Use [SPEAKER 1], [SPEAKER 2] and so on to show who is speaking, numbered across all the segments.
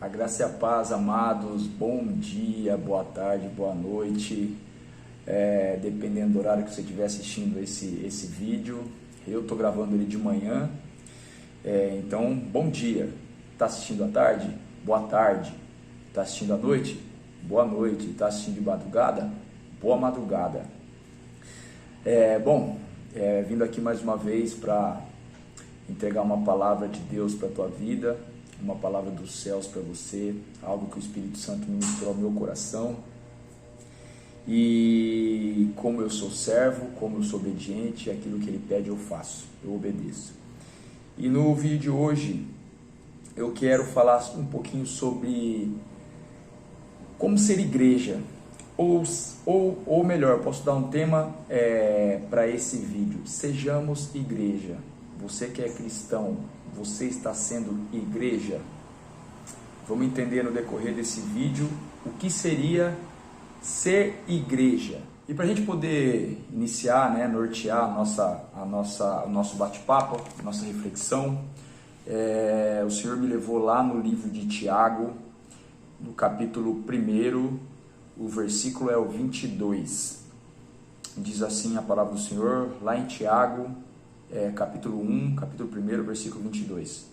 [SPEAKER 1] A graça e a paz, amados, bom dia, boa tarde, boa noite, dependendo do horário que você estiver assistindo esse vídeo. Eu estou gravando ele de manhã, então bom dia. Está assistindo à tarde? Boa tarde. Está assistindo à noite? Boa noite. Está assistindo de madrugada? Boa madrugada. Vindo aqui mais uma vez para entregar uma palavra de Deus para a tua vida, uma palavra dos céus para você, algo que o Espírito Santo ministrou ao meu coração. E como eu sou servo, como eu sou obediente, aquilo que Ele pede eu faço, eu obedeço. E no vídeo de hoje eu quero falar um pouquinho sobre como ser igreja, ou melhor, posso dar um tema para esse vídeo: sejamos igreja. Você que é cristão, você está sendo igreja? Vamos entender no decorrer desse vídeo o que seria ser igreja. E para a gente poder iniciar, nortear o nosso bate-papo, nossa reflexão, o Senhor me levou lá no livro de Tiago, no capítulo 1, o versículo é o 22. Diz assim a palavra do Senhor, lá em Tiago, capítulo 1, capítulo 1, versículo 22.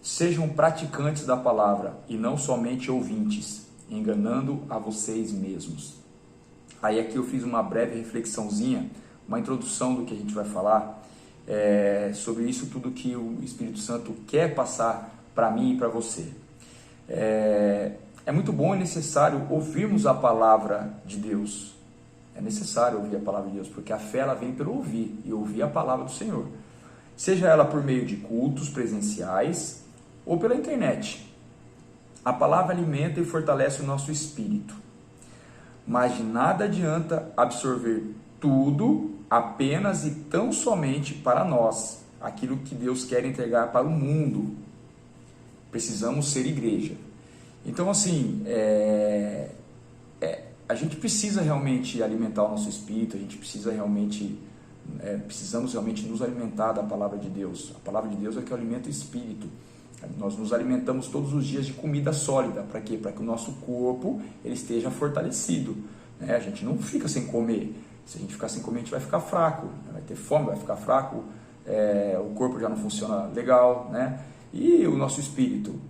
[SPEAKER 1] Sejam praticantes da palavra e não somente ouvintes, enganando a vocês mesmos. Aí aqui eu fiz uma breve reflexãozinha, uma introdução do que a gente vai falar, sobre isso tudo que o Espírito Santo quer passar para mim e para você. É muito bom e necessário ouvirmos a palavra de Deus. É necessário ouvir a palavra de Deus, porque a fé ela vem pelo ouvir, e ouvir a palavra do Senhor. Seja ela por meio de cultos presenciais ou pela internet. A palavra alimenta e fortalece o nosso espírito. Mas de nada adianta absorver tudo apenas e tão somente para nós, aquilo que Deus quer entregar para o mundo. Precisamos ser igreja. Então, assim, a gente precisa realmente alimentar o nosso espírito, a gente precisa precisamos realmente nos alimentar da palavra de Deus. A palavra de Deus é que alimenta o espírito. Nós nos alimentamos todos os dias de comida sólida. Para quê? Para que o nosso corpo ele esteja fortalecido. A gente não fica sem comer. Se a gente ficar sem comer, a gente vai ficar fraco. Vai ter fome, vai ficar fraco. O corpo já não funciona legal, E o nosso espírito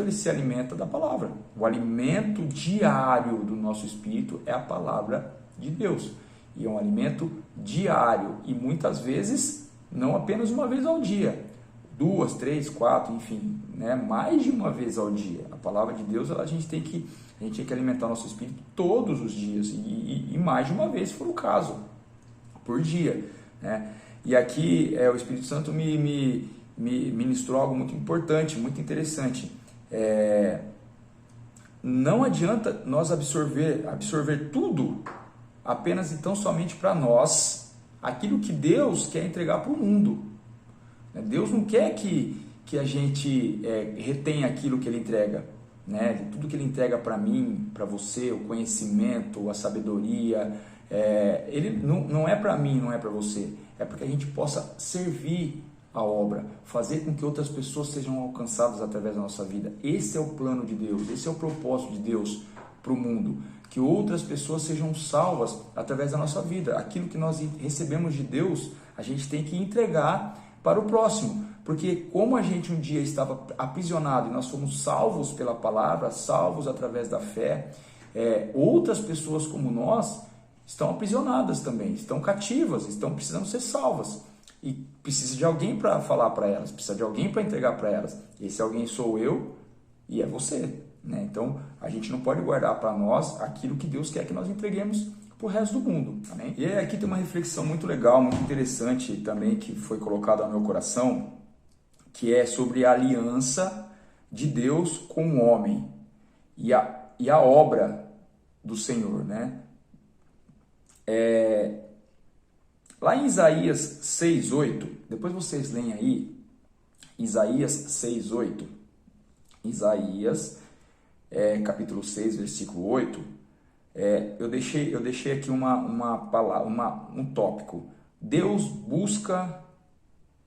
[SPEAKER 1] ele se alimenta da palavra. O alimento diário do nosso espírito é a palavra de Deus. E é um alimento diário. E muitas vezes, não apenas uma vez ao dia. 2, 3, 4, enfim, mais de uma vez ao dia. A palavra de Deus, a gente tem que alimentar o nosso espírito todos os dias. E mais de uma vez, se for o caso, por dia. E aqui o Espírito Santo me ministrou algo muito importante, muito interessante. Não adianta nós absorver tudo apenas e tão somente para nós, aquilo que Deus quer entregar para o mundo. Deus não quer que a gente retenha aquilo que Ele entrega. Tudo que Ele entrega para mim, para você, o conhecimento, a sabedoria, Ele não é para mim, não é para você. É para que a gente possa servir a obra, fazer com que outras pessoas sejam alcançadas através da nossa vida. Esse é o plano de Deus, esse é o propósito de Deus para o mundo, que outras pessoas sejam salvas através da nossa vida. Aquilo que nós recebemos de Deus, a gente tem que entregar para o próximo, porque como a gente um dia estava aprisionado e nós fomos salvos pela palavra, salvos através da fé, outras pessoas como nós estão aprisionadas também, estão cativas, estão precisando ser salvas. E precisa de alguém para falar para elas, precisa de alguém para entregar para elas. Esse alguém sou eu e é você. Então, a gente não pode guardar para nós aquilo que Deus quer que nós entreguemos para o resto do mundo. Amém? E aqui tem uma reflexão muito legal, muito interessante também, que foi colocada no meu coração, que é sobre a aliança de Deus com o homem e a obra do Senhor. Lá em Isaías 6,8, depois vocês leem aí, Isaías 6,8, Isaías, capítulo 6, versículo 8, eu deixei aqui um tópico. Deus busca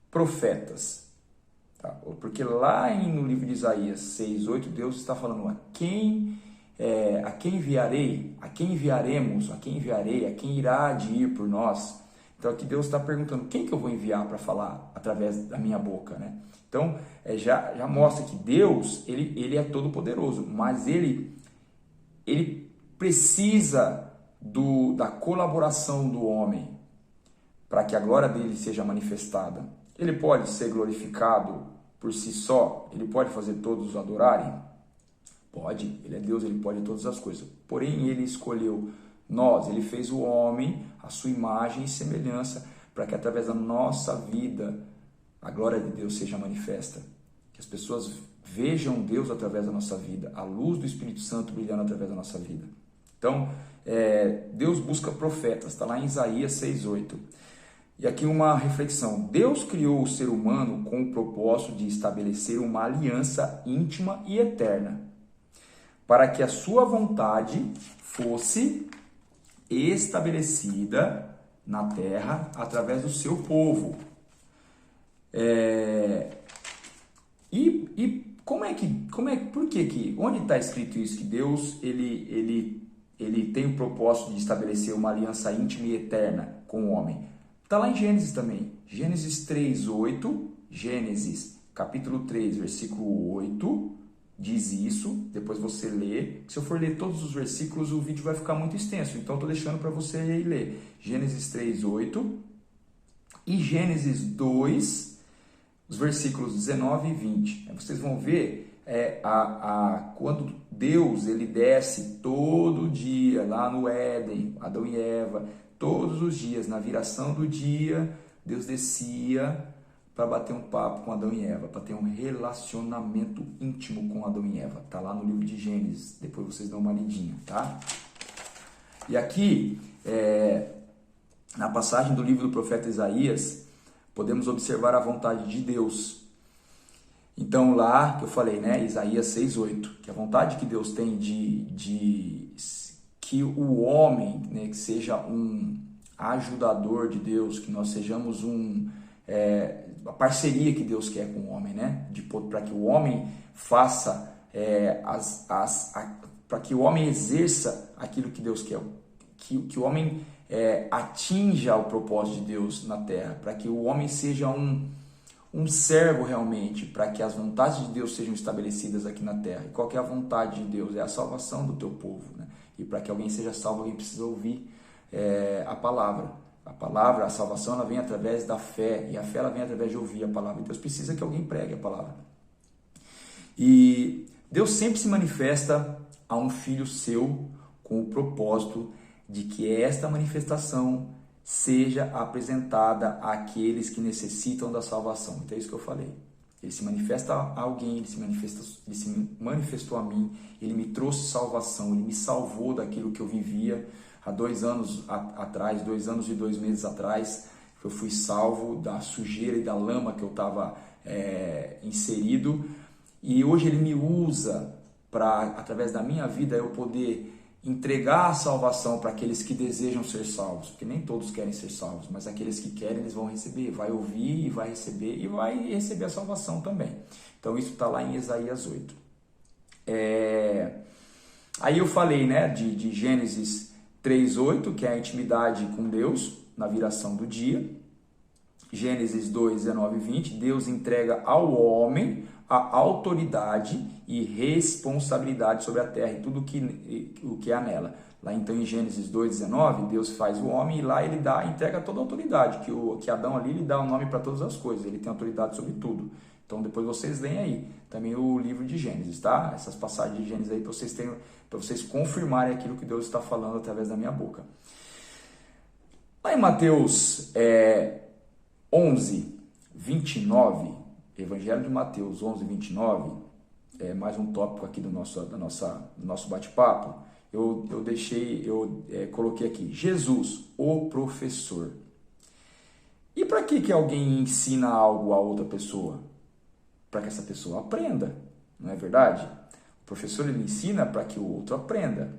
[SPEAKER 1] profetas, Tá? Porque lá no livro de Isaías 6:8, Deus está falando: a quem enviarei? A quem enviaremos? A quem enviarei? A quem irá de ir por nós? Então aqui Deus está perguntando: quem que eu vou enviar para falar através da minha boca, né? Então já mostra que Deus ele é todo poderoso, mas ele precisa da colaboração do homem para que a glória dele seja manifestada. Ele pode ser glorificado por si só? Ele pode fazer todos o adorarem? Pode, ele é Deus, ele pode todas as coisas. Porém, ele escolheu nós, ele fez o homem, a sua imagem e semelhança, para que através da nossa vida a glória de Deus seja manifesta. Que as pessoas vejam Deus através da nossa vida, a luz do Espírito Santo brilhando através da nossa vida. Então, Deus busca profetas, está lá em Isaías 6:8. E aqui uma reflexão: Deus criou o ser humano com o propósito de estabelecer uma aliança íntima e eterna, para que a sua vontade fosse estabelecida na terra através do seu povo. Por que onde está escrito isso? Que Deus ele tem o propósito de estabelecer uma aliança íntima e eterna com o homem. Está lá em Gênesis também. Gênesis 3:8, Gênesis capítulo 3, versículo 8, diz isso. Depois você lê. Se eu for ler todos os versículos, o vídeo vai ficar muito extenso. Então, estou deixando para você ir ler. Gênesis 3:8 e Gênesis 2, os versículos 19 e 20. Vocês vão ver quando Deus ele desce todo dia lá no Éden, Adão e Eva, todos os dias, na viração do dia, Deus descia para bater um papo com Adão e Eva, para ter um relacionamento íntimo com Adão e Eva. Está lá no livro de Gênesis, depois vocês dão uma lidinha, tá? E aqui, na passagem do livro do profeta Isaías, podemos observar a vontade de Deus. Então lá, que eu falei, né, Isaías 6:8, que a vontade que Deus tem de que o homem, né, que seja um ajudador de Deus, que nós sejamos a parceria que Deus quer com o homem, né, para que o homem faça para que o homem exerça aquilo que Deus quer, que o homem atinja o propósito de Deus na terra, para que o homem seja um servo realmente, para que as vontades de Deus sejam estabelecidas aqui na terra. E qual que é a vontade de Deus? É a salvação do teu povo, né? E para que alguém seja salvo, alguém precisa ouvir a palavra. A palavra, a salvação, ela vem através da fé, e a fé ela vem através de ouvir a palavra. Deus precisa que alguém pregue a palavra. E Deus sempre se manifesta a um filho seu com o propósito de que esta manifestação seja apresentada àqueles que necessitam da salvação. Então é isso que eu falei. Ele se manifesta a alguém, ele se manifestou a mim, ele me trouxe salvação, ele me salvou daquilo que eu vivia há 2 anos atrás, 2 anos e 2 meses atrás. Eu fui salvo da sujeira e da lama que eu estava inserido, e hoje ele me usa para, através da minha vida, eu poder entregar a salvação para aqueles que desejam ser salvos, porque nem todos querem ser salvos, mas aqueles que querem, eles vão receber, vai ouvir e vai receber a salvação também. Então isso está lá em Isaías 8. Aí eu falei, né, de Gênesis 3:8, que é a intimidade com Deus na viração do dia. Gênesis 2, 19 e 20, Deus entrega ao homem a autoridade e responsabilidade sobre a terra e tudo o que há nela. Lá então em Gênesis 2:19, Deus faz o homem e lá ele entrega toda a autoridade, que Adão ali ele dá o nome para todas as coisas, ele tem autoridade sobre tudo. Então depois vocês leem aí também o livro de Gênesis, tá? Essas passagens de Gênesis aí para vocês confirmarem aquilo que Deus está falando através da minha boca. Lá em Mateus 11, 29, Evangelho de Mateus 11, 29, mais um tópico aqui do nosso bate-papo. Eu coloquei aqui, Jesus, o professor. E para que alguém ensina algo a outra pessoa? Para que essa pessoa aprenda, não é verdade? O professor ele ensina para que o outro aprenda.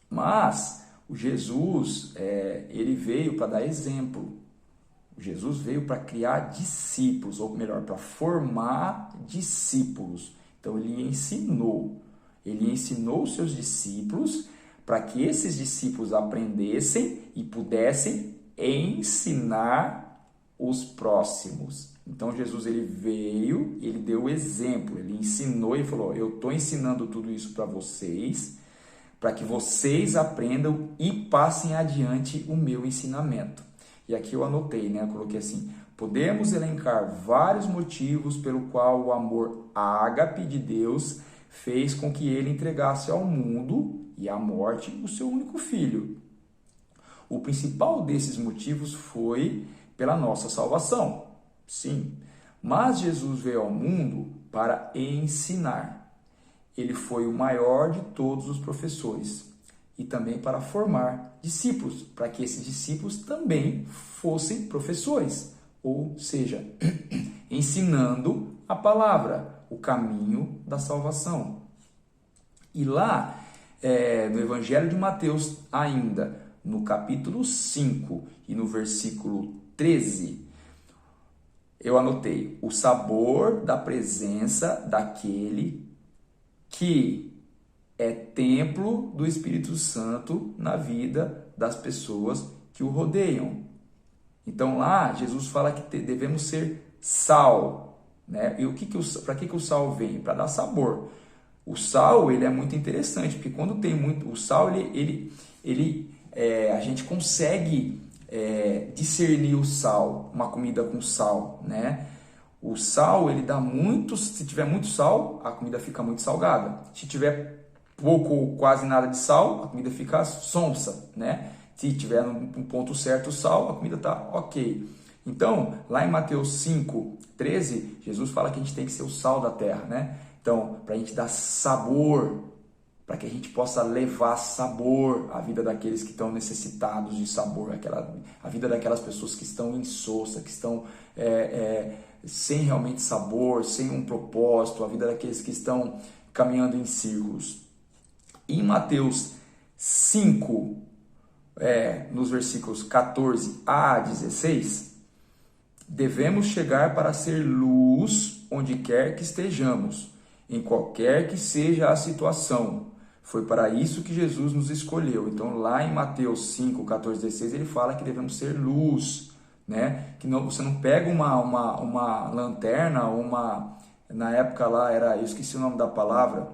[SPEAKER 1] Mas o Jesus, ele veio para dar exemplo. Jesus veio para criar discípulos, ou melhor, para formar discípulos. Então ele ensinou os seus discípulos para que esses discípulos aprendessem e pudessem ensinar os próximos. Então Jesus ele veio, ele deu o exemplo, ele ensinou e falou: eu estou ensinando tudo isso para vocês, para que vocês aprendam e passem adiante o meu ensinamento. E aqui eu anotei, né? Eu coloquei assim: podemos elencar vários motivos pelo qual o amor ágape de Deus fez com que ele entregasse ao mundo e à morte o seu único filho. O principal desses motivos foi pela nossa salvação. Sim, mas Jesus veio ao mundo para ensinar. Ele foi o maior de todos os professores e também para formar discípulos, para que esses discípulos também fossem professores, ou seja, ensinando a palavra, o caminho da salvação. E lá no Evangelho de Mateus, ainda no capítulo 5 e no versículo 13, eu anotei: o sabor da presença daquele que é templo do Espírito Santo na vida das pessoas que o rodeiam. Então lá Jesus fala que devemos ser sal, né? E para que o sal vem? Para dar sabor. O sal ele é muito interessante, porque quando tem muito o sal a gente consegue discernir o sal, uma comida com sal, né? O sal ele dá muito, se tiver muito sal, a comida fica muito salgada. Se tiver pouco ou quase nada de sal, a comida fica sonsa, né? Se tiver no ponto certo o sal, a comida está ok. Então, lá em Mateus 5, 13, Jesus fala que a gente tem que ser o sal da terra, né? Então, para a gente dar sabor, para que a gente possa levar sabor à vida daqueles que estão necessitados de sabor, a vida daquelas pessoas que estão insossa, que estão sem realmente sabor, sem um propósito, a vida daqueles que estão caminhando em círculos. Em Mateus 5, nos versículos 14 a 16, devemos chegar para ser luz onde quer que estejamos, em qualquer que seja a situação. Foi para isso que Jesus nos escolheu. Então, lá em Mateus 5, 14, 16, ele fala que devemos ser luz, né? Que você não pega uma lanterna, na época lá eu esqueci o nome da palavra,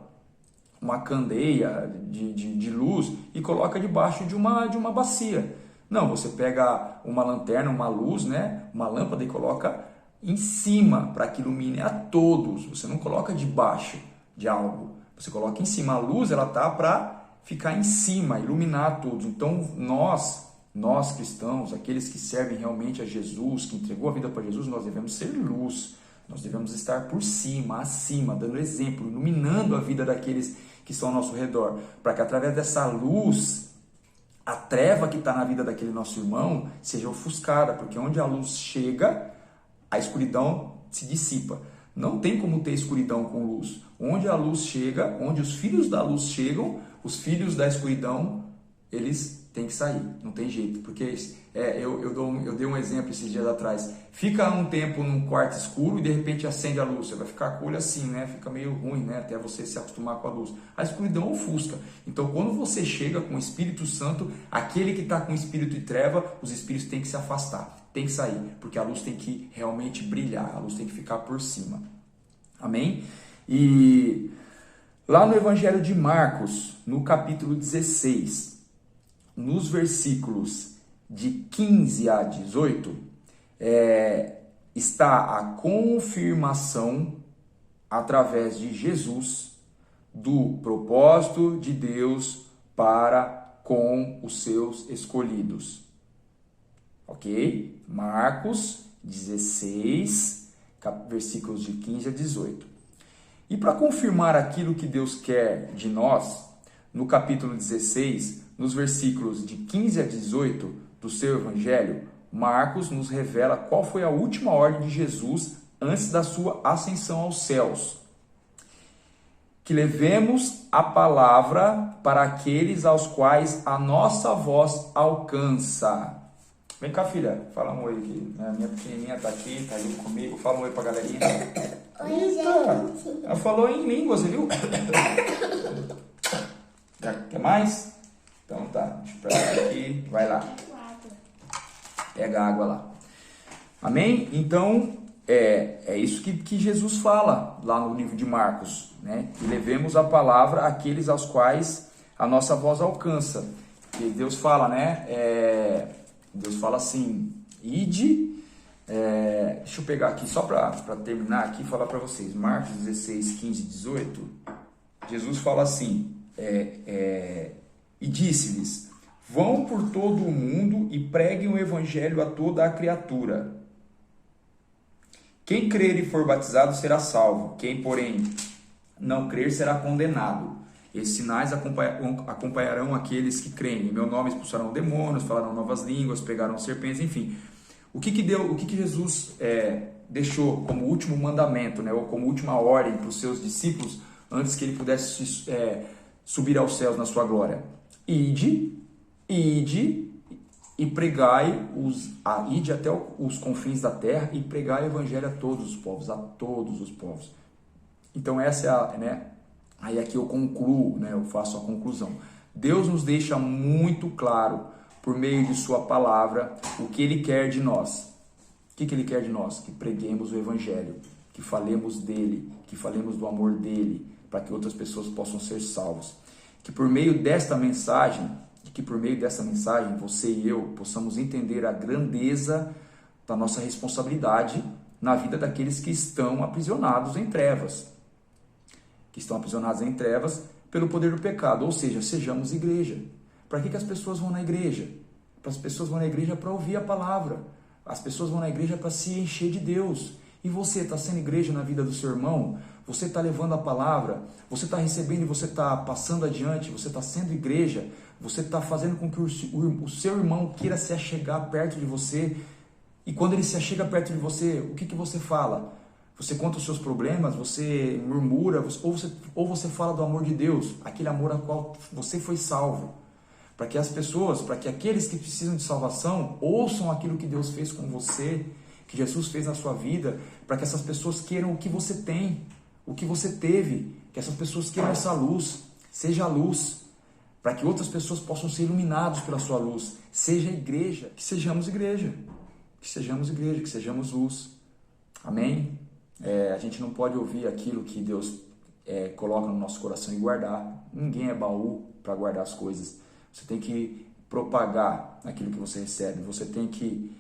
[SPEAKER 1] uma candeia de luz e coloca debaixo de uma bacia. Não, você pega uma lanterna, uma luz, né? Uma lâmpada e coloca em cima para que ilumine a todos. Você não coloca debaixo de algo. Você coloca em cima. A luz, ela tá para ficar em cima, iluminar a todos. Então, nós cristãos, aqueles que servem realmente a Jesus, que entregou a vida para Jesus, nós devemos ser luz. Nós devemos estar por cima, acima, dando exemplo, iluminando a vida daqueles que estão ao nosso redor, para que através dessa luz, a treva que está na vida daquele nosso irmão seja ofuscada, porque onde a luz chega, a escuridão se dissipa. Não tem como ter escuridão com luz. Onde a luz chega, onde os filhos da luz chegam, os filhos da escuridão, eles têm que sair. Não tem jeito. Porque eu dei um exemplo esses dias atrás. Fica um tempo num quarto escuro e de repente acende a luz. Você vai ficar com o olho assim, né? Fica meio ruim, né? Até você se acostumar com a luz. A escuridão ofusca. Então, quando você chega com o Espírito Santo, aquele que está com o espírito de treva, os espíritos têm que se afastar. Tem que sair, porque a luz tem que realmente brilhar, a luz tem que ficar por cima. Amém? E lá no Evangelho de Marcos, no capítulo 16, nos versículos de 15 a 18, está a confirmação, através de Jesus, do propósito de Deus para com os seus escolhidos. Ok? Marcos 16, versículos de 15 a 18. E para confirmar aquilo que Deus quer de nós, no capítulo 16, nos versículos de 15 a 18 do seu Evangelho, Marcos nos revela qual foi a última ordem de Jesus antes da sua ascensão aos céus. Que levemos a palavra para aqueles aos quais a nossa voz alcança. Vem cá, filha, fala um oi aqui. A minha pequenininha tá aqui, tá junto comigo. Fala um oi pra galerinha.
[SPEAKER 2] Oi,
[SPEAKER 1] Eita,
[SPEAKER 2] gente.
[SPEAKER 1] ela falou em línguas, você viu? Quer mais? Então tá, deixa eu pegar aqui, vai lá. Pega a água lá. Amém? Então, é isso que Jesus fala lá no livro de Marcos, né? Que levemos a palavra àqueles aos quais a nossa voz alcança. E Deus fala, né? Deus fala assim, ide. Deixa eu pegar aqui, só para terminar aqui, falar para vocês. Marcos 16, 15, 18. Jesus fala assim, e disse-lhes, vão por todo o mundo e preguem o evangelho a toda a criatura. Quem crer e for batizado será salvo, quem, porém, não crer será condenado. Esses sinais acompanharão aqueles que creem. Em meu nome expulsarão demônios, falarão novas línguas, pegarão serpentes, enfim. O que Jesus deixou como último mandamento, né, ou como última ordem para os seus discípulos, antes que ele pudesse subir aos céus na sua glória? Ide e pregai, ide até os confins da terra e pregai o evangelho a todos os povos, a todos os povos. Então essa é né, aí aqui eu concluo, né, eu faço a conclusão. Deus nos deixa muito claro, por meio de sua palavra, o que ele quer de nós. O que ele quer de nós? Que preguemos o evangelho, que falemos dele, que falemos do amor dele, para que outras pessoas possam ser salvas. Que por meio desta mensagem, você e eu possamos entender a grandeza da nossa responsabilidade na vida daqueles que estão aprisionados em trevas. Pelo poder do pecado, ou seja, sejamos igreja. Para que as pessoas vão na igreja? As pessoas vão na igreja para ouvir a palavra. As pessoas vão na igreja para se encher de Deus. E você está sendo igreja na vida do seu irmão? Você está levando a palavra? Você está recebendo e você está passando adiante? Você está sendo igreja? Você está fazendo com que o seu irmão queira se achegar perto de você? E quando ele se achega perto de você, o que você fala? Você conta os seus problemas, você murmura, ou você fala do amor de Deus, aquele amor a qual você foi salvo. Para que as pessoas, para que aqueles que precisam de salvação, ouçam aquilo que Deus fez com você, que Jesus fez na sua vida, para que essas pessoas queiram o que você tem, o que você teve, que essas pessoas queiram essa luz, seja a luz, para que outras pessoas possam ser iluminadas pela sua luz. Seja igreja, que sejamos igreja, que sejamos luz. Amém? A gente não pode ouvir aquilo que Deus coloca no nosso coração e guardar. Ninguém é baú para guardar as coisas. Você tem que propagar aquilo que você recebe. Você tem que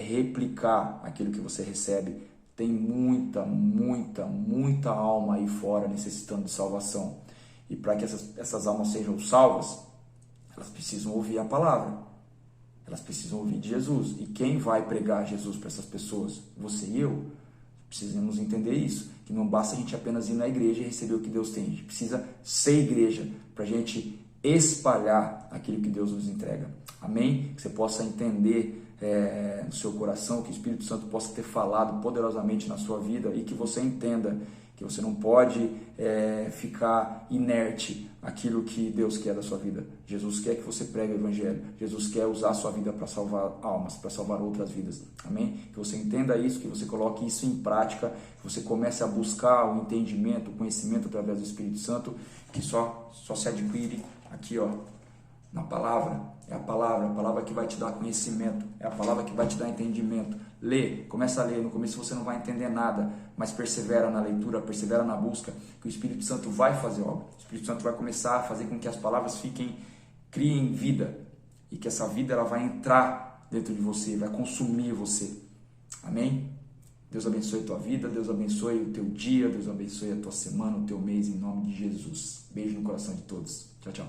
[SPEAKER 1] replicar aquilo que você recebe. Tem muita alma aí fora necessitando de salvação. E para que essas almas sejam salvas, elas precisam ouvir a palavra. Elas precisam ouvir de Jesus. E quem vai pregar Jesus para essas pessoas? Você e eu. Precisamos entender isso, que não basta a gente apenas ir na igreja e receber o que Deus tem. A gente precisa ser igreja para a gente espalhar aquilo que Deus nos entrega. Amém? Que você possa entender no seu coração, que o Espírito Santo possa ter falado poderosamente na sua vida e que você entenda que você não pode ficar inerte àquilo que Deus quer da sua vida. Jesus quer que você pregue o Evangelho. Jesus quer usar a sua vida para salvar almas, para salvar outras vidas. Amém? Que você entenda isso, que você coloque isso em prática, que você comece a buscar o entendimento, o conhecimento através do Espírito Santo, que só se adquire aqui, ó, na palavra. É a palavra que vai te dar conhecimento, é a palavra que vai te dar entendimento. Lê, começa a ler, no começo você não vai entender nada, mas persevera na leitura, persevera na busca, que o Espírito Santo vai fazer obra. O Espírito Santo vai começar a fazer com que as palavras criem vida, e que essa vida ela vai entrar dentro de você, vai consumir você. Amém? Deus abençoe a tua vida, Deus abençoe o teu dia, Deus abençoe a tua semana, o teu mês, em nome de Jesus. Beijo no coração de todos. Tchau, tchau.